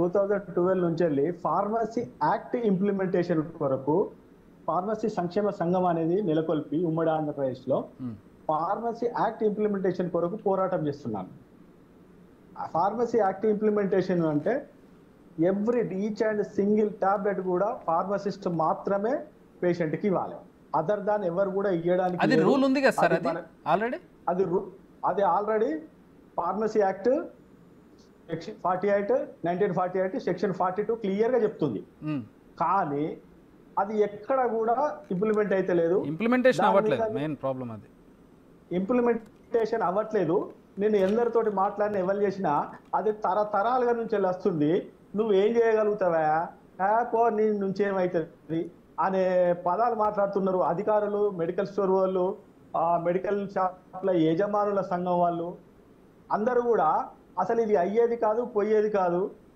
2012 నుంచి వెళ్ళి pharmacy act implementation కొరకు ఫార్మసీ సంక్షేమ సంఘం అనేది నెలకొల్పి ఉమ్మడి ఆంధ్రప్రదేశ్ లో ఫార్మసీ యాక్ట్ ఇంప్లిమెంటేషన్ కొరకు పోరాటం చేస్తున్నాను. ఫార్మసీ యాక్ట్ ఇంప్లిమెంటేషన్ అంటే ఈచ్ అండ్ సింగిల్ టాబ్లెట్ కూడా ఫార్మసిస్ట్ మాత్రమే పేషెంట్ కి ఇవ్వాలి. అదర్ దాన్ ఎవరు కూడా ఇవ్వడానికి అది రూల్ ఉంది కదా సార్, అది already pharmacy act section 1948 section 42 clear గా చెప్తుంది. కానీ అది ఎక్కడ కూడా ఇంప్లిమెంట్ అయితే లేదు, ఇంప్లిమెంటేషన్ అవ్వట్లేదు. మెయిన్ ప్రాబ్లం అది ఇంప్లిమెంటేషన్ అవ్వట్లేదు. నేను ఎందరితోటి మాట్లాడిన ఎవరు చేసినా అది తరతరాలుగా నుంచి వస్తుంది. నువ్వు ఏం చేయగలుగుతావా, పో నీ నుంచి ఏమవుతుంది అనే పదాలు మాట్లాడుతున్నారు అధికారులు, మెడికల్ స్టోర్ వాళ్ళు, మెడికల్ షాప్ల యజమానుల సంఘం వాళ్ళు అందరూ కూడా. అసలు ఇది అయ్యేది కాదు, పోయేది కాదు.